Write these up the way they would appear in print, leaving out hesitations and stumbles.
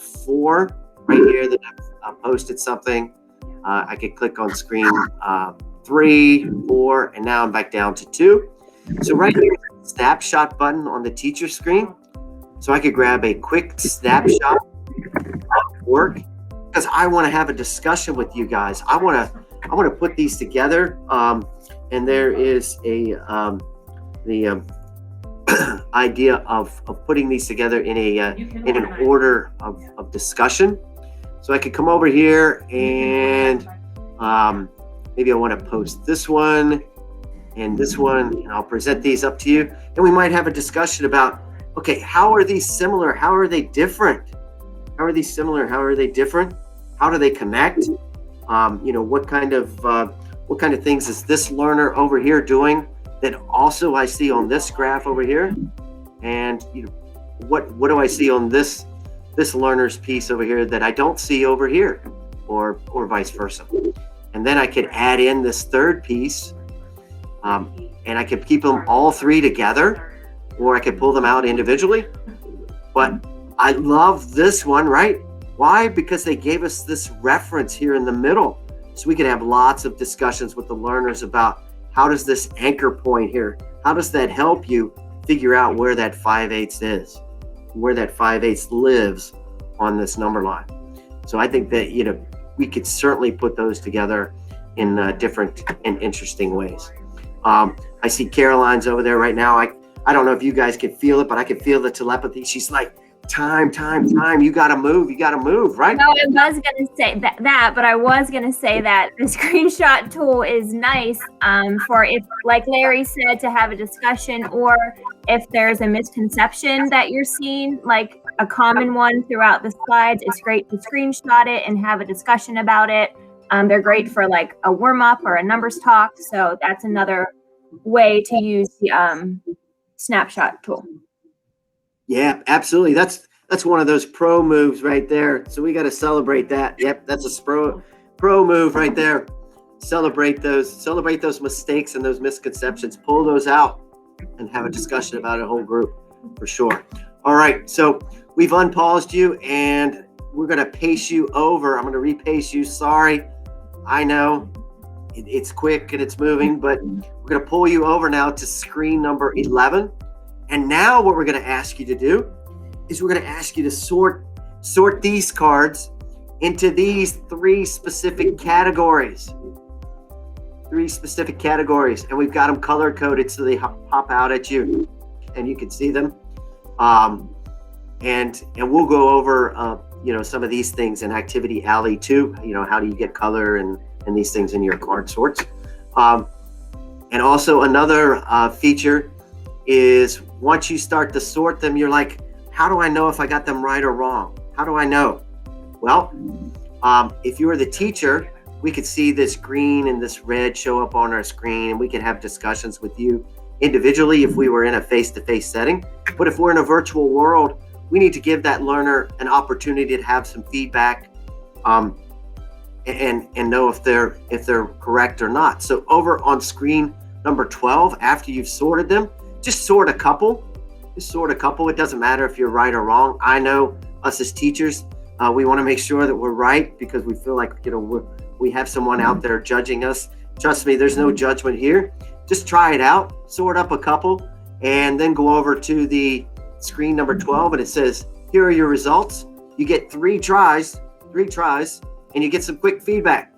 4 right here that I've posted something. I could click on screen 3, 4, and now I'm back down to 2. So right here, snapshot button on the teacher screen. So I could grab a quick snapshot of work because I want to have a discussion with you guys. I want to put these together. And there is the idea of putting these together in an order of discussion. So I could come over here and maybe I want to post this one and this one, and I'll present these up to you. And we might have a discussion about, okay, how are these similar? How are they different? How are these similar? How are they different? How do they connect? What kind of things is this learner over here doing that also I see on this graph over here? And what do I see on this learner's piece over here that I don't see over here, or vice versa? And then I could add in this third piece, and I could keep them all 3 together, or I could pull them out individually. But I love this one, right? Why? Because they gave us this reference here in the middle. So we could have lots of discussions with the learners about how does this anchor point here, how does that help you figure out where that 5/8 is, where that 5/8 lives on this number line. So I think that, we could certainly put those together in different and interesting ways. I see Caroline's over there right now. I don't know if you guys can feel it, but I can feel the telepathy. She's like, time, you gotta move, right? No, I was gonna say that, but I was gonna say that the screenshot tool is nice for if, like Larry said, to have a discussion, or if there's a misconception that you're seeing, like a common one throughout the slides. It's great to screenshot it and have a discussion about it. They're great for like a warm up or a numbers talk. So that's another way to use the snapshot tool. Yeah, absolutely. That's one of those pro moves right there. So we got to celebrate that. Yep, that's a pro move right there. Celebrate those mistakes and those misconceptions. Pull those out and have a discussion about a whole group for sure. All right, so we've unpaused you and we're going to pace you over. I'm going to repace you. Sorry, I know it's quick and it's moving, but we're going to pull you over now to screen number 11. And now what we're going to ask you to do is we're going to ask you to sort these cards into these 3 specific categories. 3 specific categories. And we've got them color coded so they pop out at you and you can see them. And we'll go over, some of these things in Activity Alley too. How do you get color and these things in your card sorts. And also another feature is once you start to sort them, you're like, how do I know if I got them right or wrong? How do I know? Well, if you were the teacher, we could see this green and this red show up on our screen, and we could have discussions with you individually if we were in a face-to-face setting. But if we're in a virtual world, we need to give that learner an opportunity to have some feedback and know if they're correct or not. So over on screen number 12, after you've sorted them, just sort a couple. It doesn't matter if you're right or wrong. I know us as teachers, we want to make sure that we're right because we feel like we have someone out there judging us. Trust me, there's no judgment here. Just try it out, sort up a couple, and then go over to the screen number 12, and it says, here are your results. You get 3 tries, and you get some quick feedback.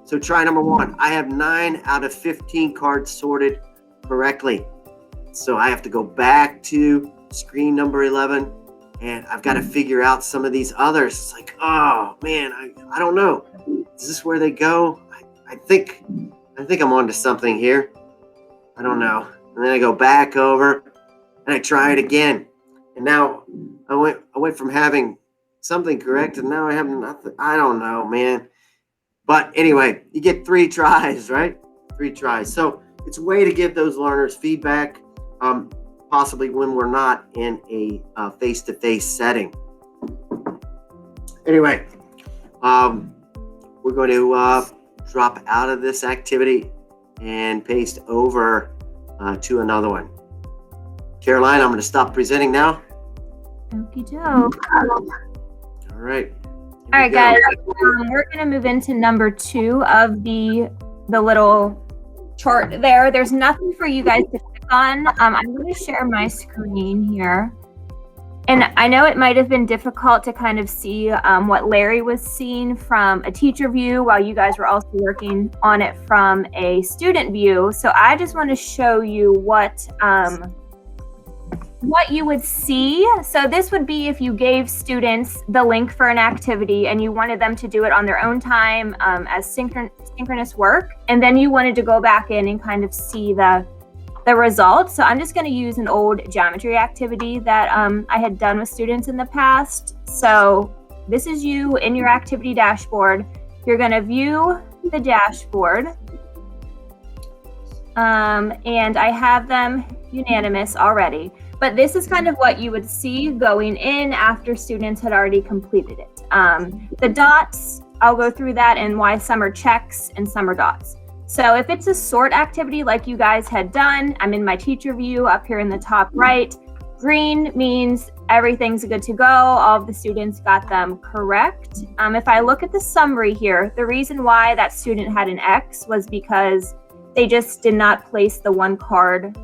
So try number 1. I have 9 out of 15 cards sorted correctly. So I have to go back to screen number 11, and I've got to figure out some of these others. It's like, oh man, I don't know. Is this where they go? I think I'm onto something here. I don't know. And then I go back over and I try it again. And now I went from having something correct and now I have nothing. I don't know, man. But anyway, you get 3 tries, right? 3 tries. So it's a way to give those learners feedback, possibly when we're not in a face-to-face setting. Anyway, we're going to drop out of this activity and paste over to another one. Caroline, I'm going to stop presenting now. Okie doke. All right. All right, guys, we're going to move into number 2 of the little chart there. There's nothing for you guys to click on. I'm going to share my screen here. And I know it might have been difficult to kind of see what Larry was seeing from a teacher view while you guys were also working on it from a student view. So I just want to show you what you would see. So this would be if you gave students the link for an activity and you wanted them to do it on their own time as synchronous work, and then you wanted to go back in and kind of see the results. So I'm just going to use an old geometry activity that I had done with students in the past. So this is you in your activity dashboard. You're going to view the dashboard. And I have them unanimous already. But this is kind of what you would see going in after students had already completed it. The dots, I'll go through that and why some are checks and some are dots. So if it's a sort activity like you guys had done, I'm in my teacher view up here in the top right. Green means everything's good to go. All of the students got them correct. If I look at the summary here, the reason why that student had an X was because they just did not place the one card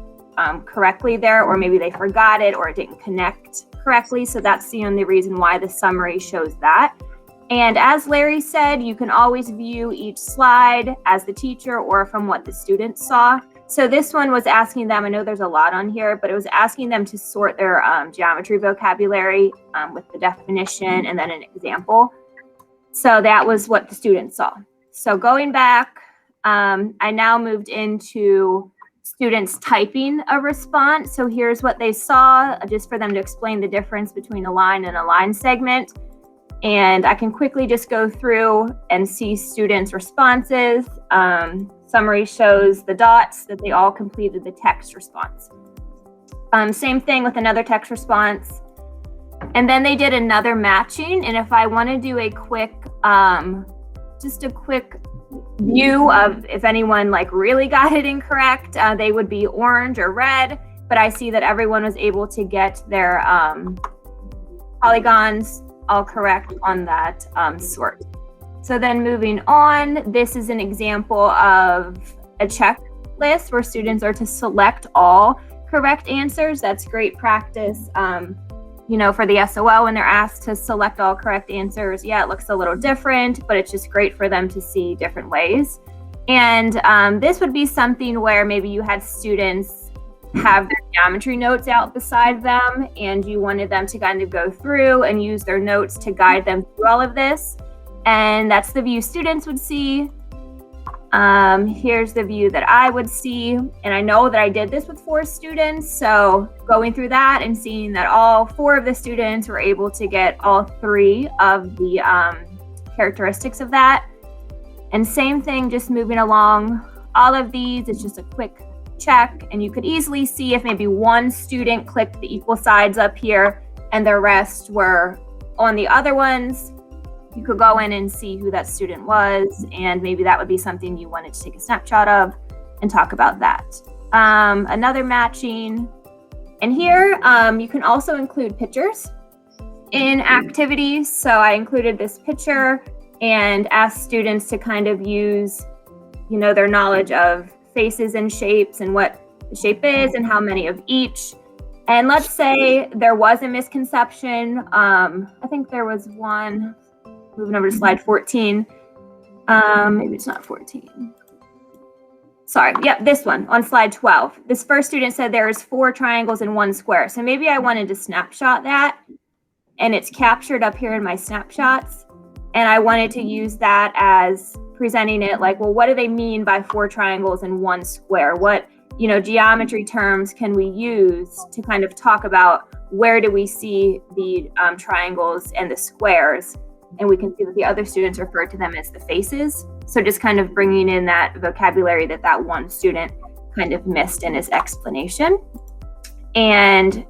correctly there, or maybe they forgot it or it didn't connect correctly. So that's the only reason why the summary shows that. And as Larry said, you can always view each slide as the teacher or from what the students saw. So this one was asking them, I know there's a lot on here, but it was asking them to sort their geometry vocabulary with the definition and then an example. So that was what the students saw. So going back, I now moved into students typing a response. So here's what they saw, just for them to explain the difference between a line and a line segment. And I can quickly just go through and see students' responses. Summary shows the dots that they all completed the text response. Same thing with another text response. And then they did another matching. And if I want to do a quick, just a quick view of if anyone like really got it incorrect, they would be orange or red. But I see that everyone was able to get their polygons all correct on that sort. So then moving on, this is an example of a checklist where students are to select all correct answers. That's great practice, for the SOL when they're asked to select all correct answers. Yeah, it looks a little different, but it's just great for them to see different ways. And this would be something where maybe you had students have their geometry notes out beside them and you wanted them to kind of go through and use their notes to guide them through all of this. And that's the view students would see. Here's the view that I would see. And I know that I did this with 4 students. So going through that and seeing that all 4 of the students were able to get all 3 of the characteristics of that. And same thing, just moving along all of these, it's just a quick check, and you could easily see if maybe one student clicked the equal sides up here and the rest were on the other ones. You could go in and see who that student was, and maybe that would be something you wanted to take a snapshot of and talk about that. Another matching, and here you can also include pictures in activities. So I included this picture and asked students to kind of use, their knowledge of faces and shapes and what the shape is and how many of each. And let's say there was a misconception. I think there was one, moving over to slide 14. Maybe it's not 14. Sorry, yep, this one on slide 12. This first student said there's 4 triangles and 1 square. So maybe I wanted to snapshot that, and it's captured up here in my snapshots. And I wanted to use that as presenting it like, well, what do they mean by 4 triangles and 1 square? What, geometry terms can we use to kind of talk about where do we see the triangles and the squares? And we can see that the other students referred to them as the faces. So just kind of bringing in that vocabulary that one student kind of missed in his explanation. And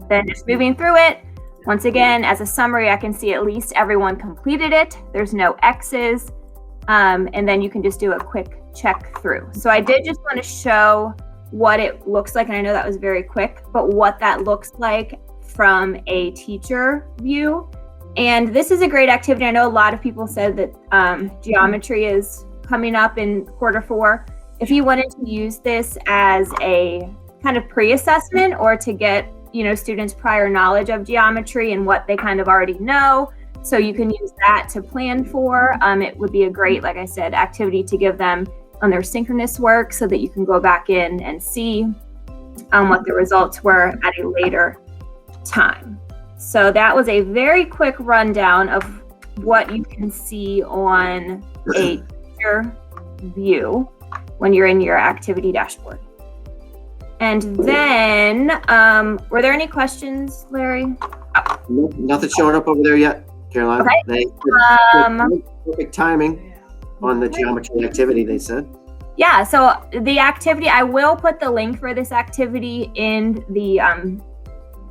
then just moving through it, once again, as a summary, I can see at least everyone completed it. There's no X's. And then you can just do a quick check through. So I did just want to show what it looks like. And I know that was very quick, but what that looks like from a teacher view. And this is a great activity. I know a lot of people said that geometry is coming up in Q4. If you wanted to use this as a kind of pre-assessment or to get, students' prior knowledge of geometry and what they kind of already know, so you can use that to plan for, it would be a great, like I said, activity to give them on their synchronous work so that you can go back in and see what the results were at a later time. So that was a very quick rundown of what you can see on a teacher view when you're in your activity dashboard. And then, were there any questions, Larry? Nope, nothing showing up over there yet, Caroline. Okay. Perfect timing on the geometry activity, they said. Yeah, so the activity, I will put the link for this activity in the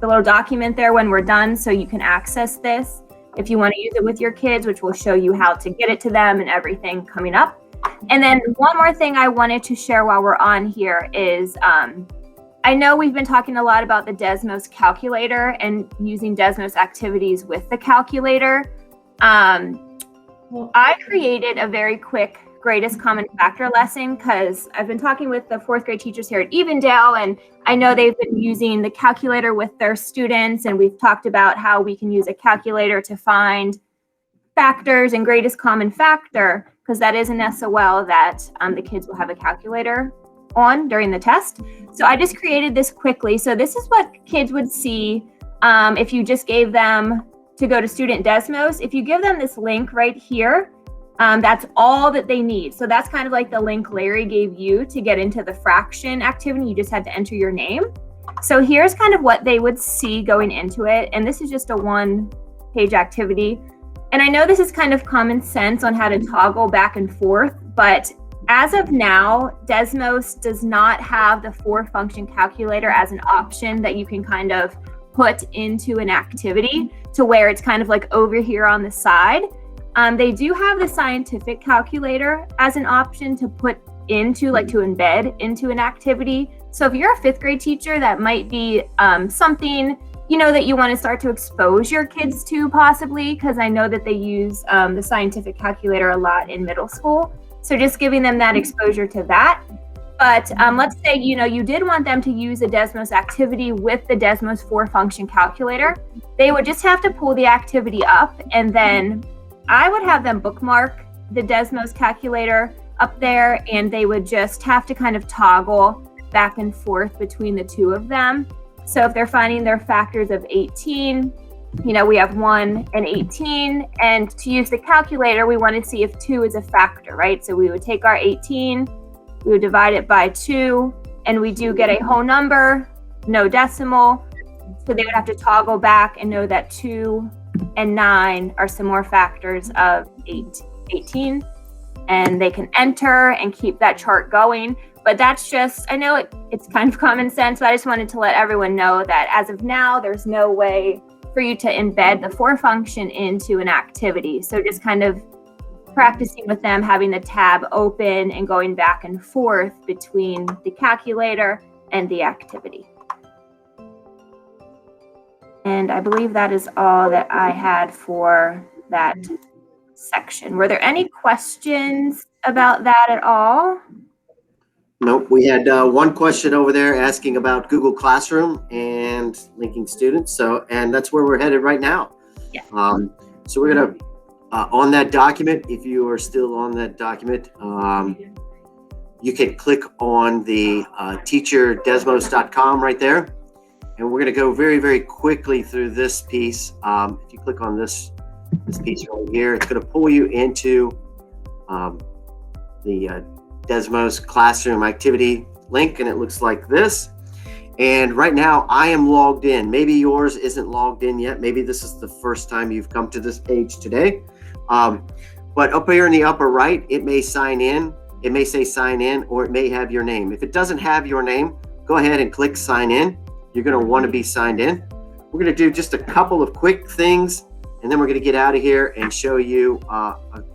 little document there when we're done, so you can access this if you want to use it with your kids, which will show you how to get it to them and everything coming up. And then one more thing I wanted to share while we're on here is I know we've been talking a lot about the DESMOS calculator and using DESMOS activities with the calculator. I created a very quick greatest common factor lesson because I've been talking with the 4th grade teachers here at Evendale, and I know they've been using the calculator with their students, and we've talked about how we can use a calculator to find factors and greatest common factor, because that is an SOL that the kids will have a calculator on during the test. So I just created this quickly. So this is what kids would see if you just gave them to go to Student Desmos. If you give them this link right here, that's all that they need. So that's kind of like the link Larry gave you to get into the fraction activity. You just had to enter your name. So here's kind of what they would see going into it. And this is just a 1-page activity. And I know this is kind of common sense on how to toggle back and forth, but as of now, Desmos does not have the 4-function calculator as an option that you can kind of put into an activity to where it's kind of like over here on the side. They do have the scientific calculator as an option to put into, like to embed into an activity. So if you're a 5th grade teacher, that might be something, that you want to start to expose your kids to possibly, because I know that they use the scientific calculator a lot in middle school. So just giving them that exposure to that. But let's say, you did want them to use a Desmos activity with the Desmos 4-function calculator. They would just have to pull the activity up, and then I would have them bookmark the Desmos calculator up there, and they would just have to kind of toggle back and forth between the two of them. So if they're finding their factors of 18, we have 1 and 18, and to use the calculator, we want to see if 2 is a factor, right? So we would take our 18, we would divide it by 2, and we do get a whole number, no decimal. So they would have to toggle back and know that 2 and 9 are some more factors of 18, and they can enter and keep that chart going. But that's just, I know it's kind of common sense, but I just wanted to let everyone know that as of now, there's no way for you to embed the 4-function into an activity. So just kind of practicing with them, having the tab open and going back and forth between the calculator and the activity. And I believe that is all that I had for that section. Were there any questions about that at all? Nope. We had one question over there asking about Google Classroom and linking students. And that's where we're headed right now. Yeah. So we're going to, on that document, if you are still on that document, you can click on the teacherdesmos.com right there. And we're going to go very, very quickly through this piece. If you click on this piece right here, it's going to pull you into the Desmos Classroom activity link, and it looks like this. And right now I am logged in. Maybe yours isn't logged in yet. Maybe this is the first time you've come to this page today. But up here in the upper right, it may sign in. It may say sign in, or it may have your name. If it doesn't have your name, go ahead and click sign in. You're going to want to be signed in. We're going to do just a couple of quick things, and then we're going to get out of here and show you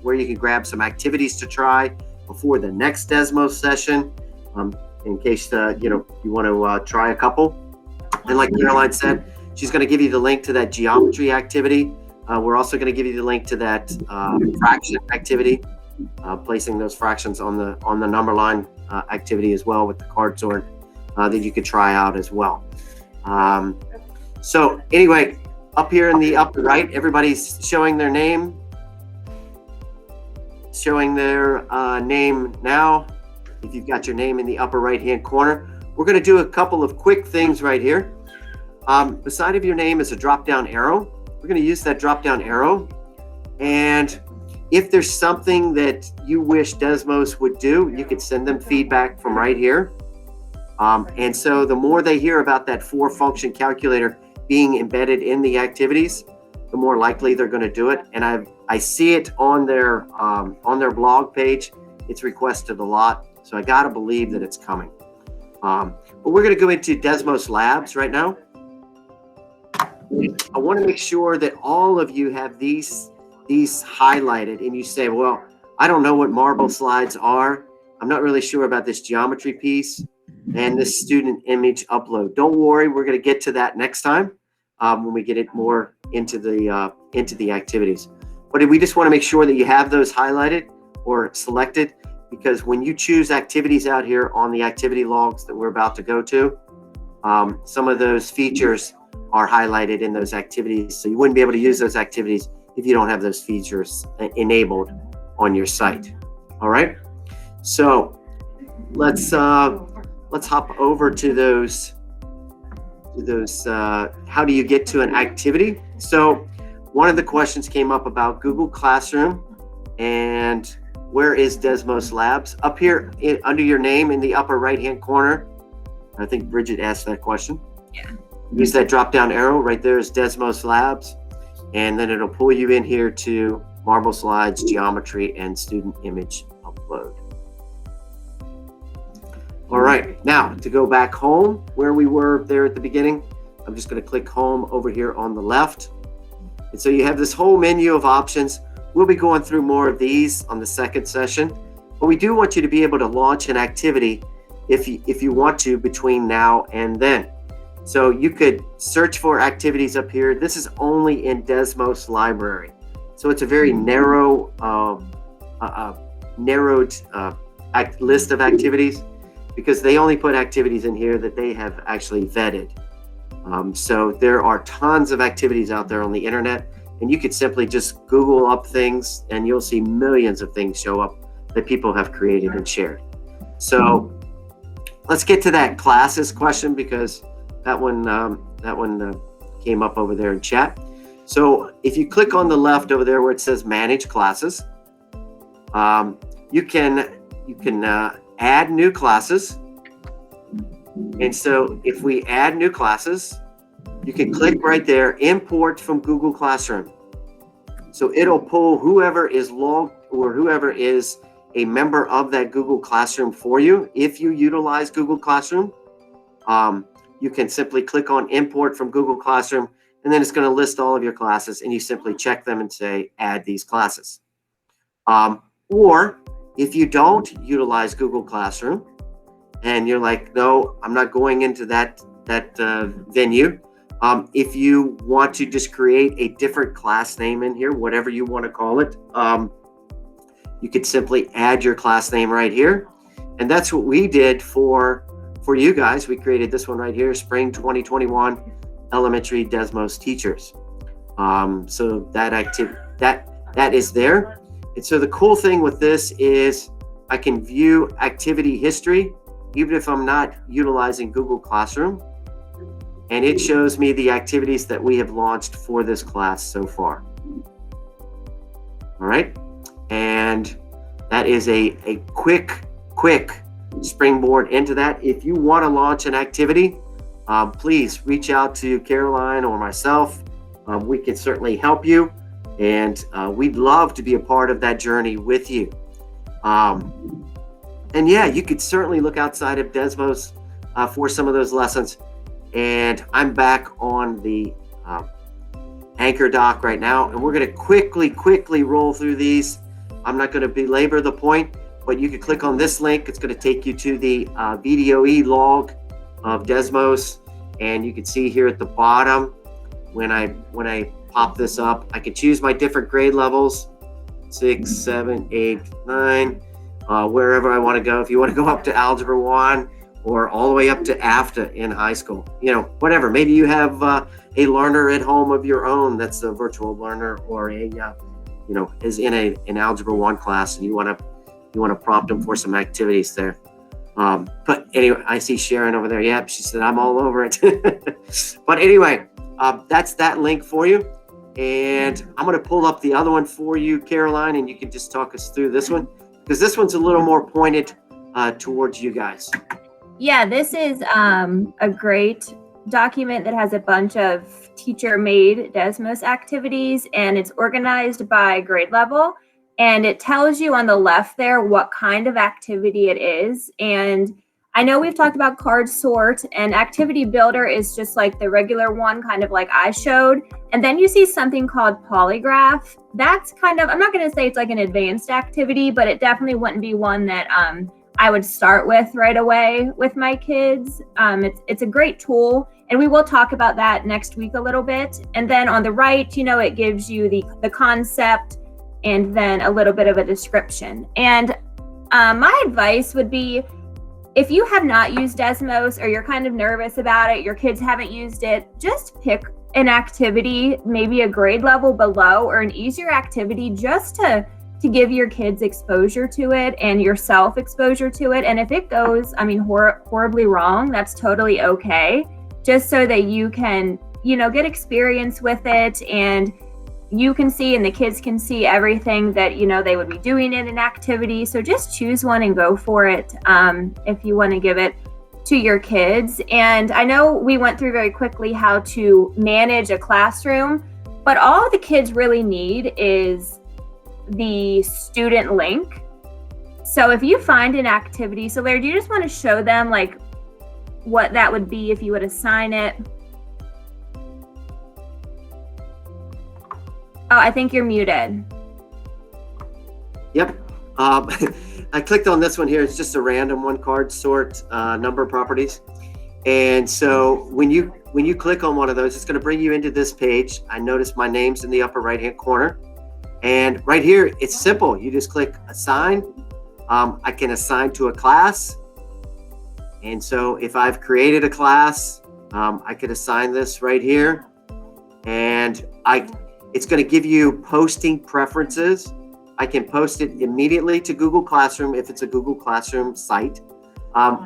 where you can grab some activities to try before the next Desmos session, in case you want to try a couple. And like Caroline said, she's going to give you the link to that geometry activity. We're also going to give you the link to that fraction activity, placing those fractions on the number line activity as well with the card sort that you could try out as well. So anyway, up here in the upper right, everybody's showing their name. Showing their name now. If you've got your name in the upper right hand corner, we're going to do a couple of quick things right here. Beside of your name is a drop down arrow. We're going to use that drop down arrow, and if there's something that you wish Desmos would do, you could send them feedback from right here. And so the more they hear about that 4-function calculator being embedded in the activities, the more likely they're going to do it. And I see it on their blog page. It's requested a lot, so I got to believe that it's coming. But we're going to go into Desmos Labs right now. I want to make sure that all of you have these highlighted, and you say, well, I don't know what marble slides are. I'm not really sure about this geometry piece and this student image upload. Don't worry, we're going to get to that next time when we get it more into the activities. But we just want to make sure that you have those highlighted or selected, because when you choose activities out here on the activity logs that we're about to go to, some of those features are highlighted in those activities. So you wouldn't be able to use those activities if you don't have those features enabled on your site. All right. So let's hop over to those how do you get to an activity? So one of the questions came up about Google Classroom and where is Desmos Labs? Up here under your name in the upper right hand corner. I think Bridget asked that question. Yeah. Use that drop down arrow right there is Desmos Labs, and then it'll pull you in here to marble slides, geometry, and student image upload. All right, now to go back home where we were there at the beginning, I'm just going to click home over here on the left. And so you have this whole menu of options. We'll be going through more of these on the second session, but we do want you to be able to launch an activity if you want to between now and then. So you could search for activities up here. This is only in Desmos library. So it's a very narrowed list of activities, because they only put activities in here that they have actually vetted. So there are tons of activities out there on the internet, and you could simply just Google up things and you'll see millions of things show up that people have created and shared. So let's get to that classes question, because that one came up over there in chat. So if you click on the left over there where it says manage classes, you can add new classes. And so if we add new classes, you can click right there, import from Google Classroom. So it'll pull whoever is logged or whoever is a member of that Google Classroom for you. If you utilize Google Classroom, you can simply click on import from Google Classroom, and then it's going to list all of your classes, and you simply check them and say, add these classes. Or if you don't utilize Google Classroom and you're like, no, I'm not going into that venue. If you want to just create a different class name in here, whatever you want to call it, you could simply add your class name right here. And that's what we did for you guys. We created this one right here, Spring 2021 Elementary Desmos Teachers. So that is there. And so the cool thing with this is I can view activity history, even if I'm not utilizing Google Classroom. And it shows me the activities that we have launched for this class so far. All right. And that is a quick springboard into that. If you want to launch an activity, please reach out to Caroline or myself. We can certainly help you, and we'd love to be a part of that journey with you. And yeah, you could certainly look outside of Desmos for some of those lessons. And I'm back on the Anchor doc right now, and we're going to quickly roll through these. I'm not going to belabor the point, but you can click on this link. It's going to take you to the VDOE log of Desmos, and you can see here at the bottom when I pop this up. I could choose my different grade levels, 6, 7, 8, 9, wherever I want to go. If you want to go up to Algebra 1 or all the way up to AFTA in high school, whatever. Maybe you have a learner at home of your own that's a virtual learner, or is in an Algebra 1 class, and you want to prompt them for some activities there. But anyway, I see Sharon over there. Yep, she said I'm all over it. But anyway, that's that link for you. And I'm going to pull up the other one for you, Caroline, and you can just talk us through this one, because this one's a little more pointed towards you guys. Yeah, this is a great document that has a bunch of teacher-made DESMOS activities, and it's organized by grade level. And it tells you on the left there what kind of activity it is. And I know we've talked about card sort, and activity builder is just like the regular one, kind of like I showed. And then you see something called polygraph. That's kind of, I'm not going to say it's like an advanced activity, but it definitely wouldn't be one that I would start with right away with my kids. It's a great tool, and we will talk about that next week a little bit. And then on the right, it gives you the concept and then a little bit of a description. And my advice would be, if you have not used DESMOS, or you're kind of nervous about it, your kids haven't used it, just pick an activity, maybe a grade level below or an easier activity, just to give your kids exposure to it and yourself exposure to it. And if it goes, horribly wrong, that's totally okay. Just so that you can, get experience with it, and you can see and the kids can see everything that, they would be doing in an activity. So just choose one and go for it if you want to give it to your kids. And I know we went through very quickly how to manage a classroom, but all the kids really need is the student link. So if you find an activity, so Larry, do you just want to show them like what that would be if you would assign it? Oh, I think you're muted. Yep. I clicked on this one here. It's just a random one, card sort number properties. And so when you click on one of those, it's going to bring you into this page. I noticed my name's in the upper right-hand corner. And right here, it's simple. You just click assign. I can assign to a class. And so if I've created a class, I could assign this right here. And it's going to give you posting preferences. I can post it immediately to Google Classroom if it's a Google Classroom site,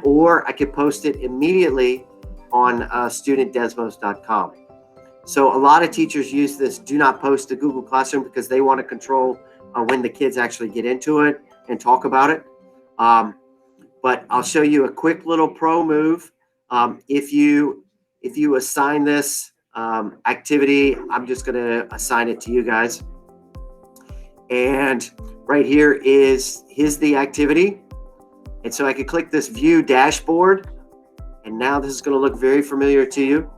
or I could post it immediately on studentdesmos.com. So a lot of teachers use this do not post to Google Classroom because they want to control when the kids actually get into it and talk about it. But I'll show you a quick little pro move. If you assign this activity, I'm just going to assign it to you guys. And right here is the activity. And so I could click this view dashboard. And now this is going to look very familiar to you.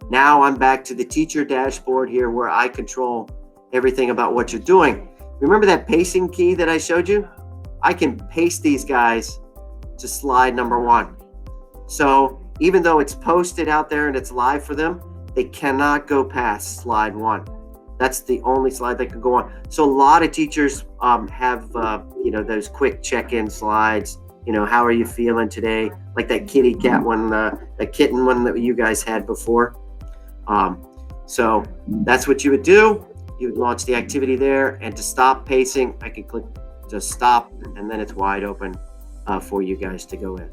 Now I'm back to the teacher dashboard here where I control everything about what you're doing. Remember that pacing key that I showed you? I can paste these guys to slide number 1. So even though it's posted out there and it's live for them, they cannot go past slide 1. That's the only slide they can go on. So a lot of teachers have those quick check-in slides. How are you feeling today? Like that kitty cat one, the kitten one that you guys had before. So that's what you would do. You would launch the activity there, and to stop pacing, I can click to stop, and then it's wide open for you guys to go in.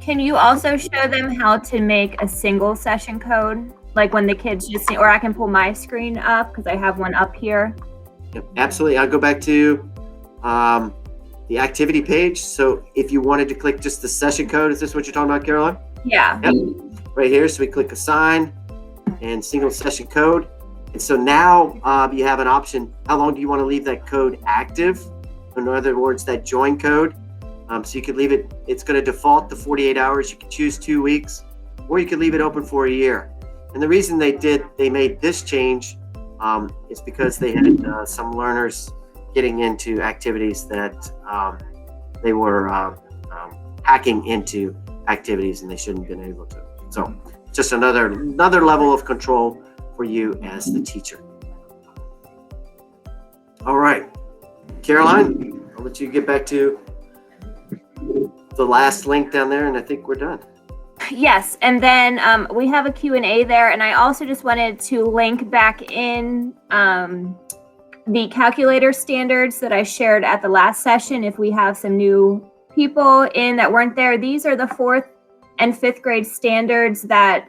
Can you also show them how to make a single session code? Like when the kids just see, or I can pull my screen up because I have one up here. Yep, absolutely. I'll go back to the activity page. So if you wanted to click just the session code, is this what you're talking about, Caroline? Yeah. Yep. Right here. So we click assign and single session code. And so now you have an option. How long do you want to leave that code active? In other words, that join code. So you could leave it, it's going to default to 48 hours. You can choose 2 weeks, or you could leave it open for a year. And the reason they made this change is because they had some learners getting into activities that they were hacking into activities and they shouldn't have been able to. So just another level of control for for you as the teacher. All right, Caroline, I'll let you get back to the last link down there, and I think we're done. Yes, and then we have a Q&A there, and I also just wanted to link back in the calculator standards that I shared at the last session. If we have some new people in that weren't there, these are the 4th and 5th grade standards that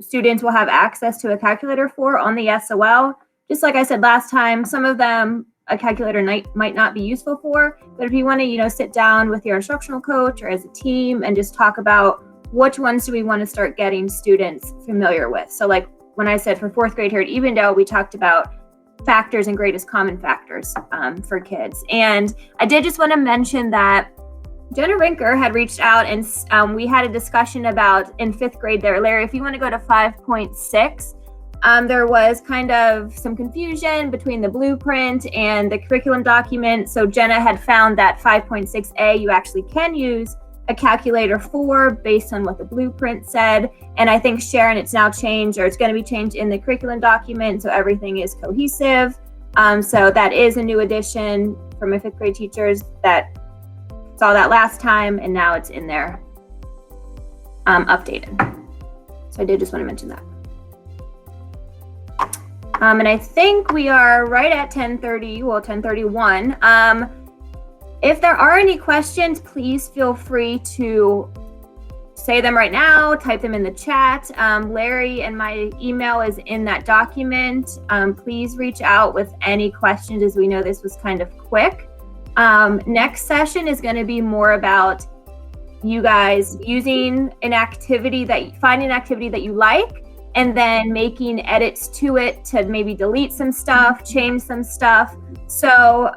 students will have access to a calculator for on the SOL. Just like I said last time, some of them a calculator might not be useful for, but if you want to, sit down with your instructional coach or as a team and just talk about which ones do we want to start getting students familiar with. So like when I said for 4th grade here at Evendale, we talked about factors and greatest common factors for kids. And I did just want to mention that Jenna Rinker had reached out and we had a discussion about in 5th grade there. Larry, if you want to go to 5.6, there was kind of some confusion between the blueprint and the curriculum document. So Jenna had found that 5.6a, you actually can use a calculator for based on what the blueprint said. And I think Sharon, it's now changed, or it's going to be changed in the curriculum document. So everything is cohesive. So that is a new addition for my 5th grade teachers that saw that last time, and now it's in there updated. So I did just want to mention that. And I think we are right at 10:30, well, 10:31. If there are any questions, please feel free to say them right now, type them in the chat. Larry and my email is in that document. Please reach out with any questions, as we know this was kind of quick. Next session is going to be more about you guys using finding an activity that you like, and then making edits to it to maybe delete some stuff, change some stuff. So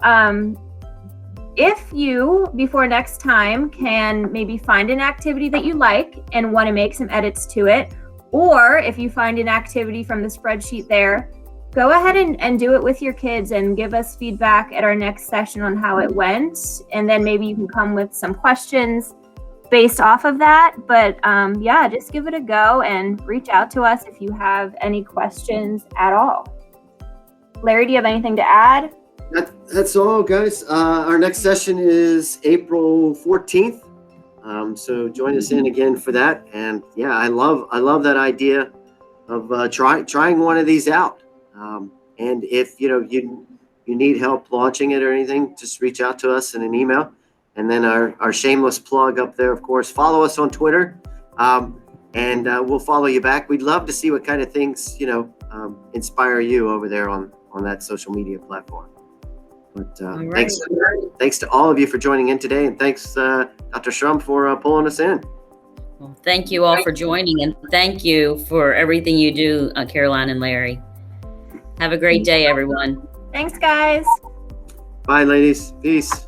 if you, before next time, can maybe find an activity that you like and want to make some edits to it, or if you find an activity from the spreadsheet there, go ahead and do it with your kids and give us feedback at our next session on how it went. And then maybe you can come with some questions based off of that. But yeah, just give it a go and reach out to us if you have any questions at all. Larry, do you have anything to add? That's all, guys. Our next session is April 14th. So join us in again for that. And yeah, I love that idea of trying one of these out. And if you need help launching it or anything, just reach out to us in an email. And then our shameless plug up there, of course, follow us on Twitter, and we'll follow you back. We'd love to see what kind of things inspire you over there on that social media platform. But right. Thanks to all of you for joining in today, and thanks Dr. Shrum for pulling us in. Well, thank you all for joining, and thank you for everything you do, Caroline and Larry. Have a great day, everyone. Thanks, guys. Bye, ladies. Peace.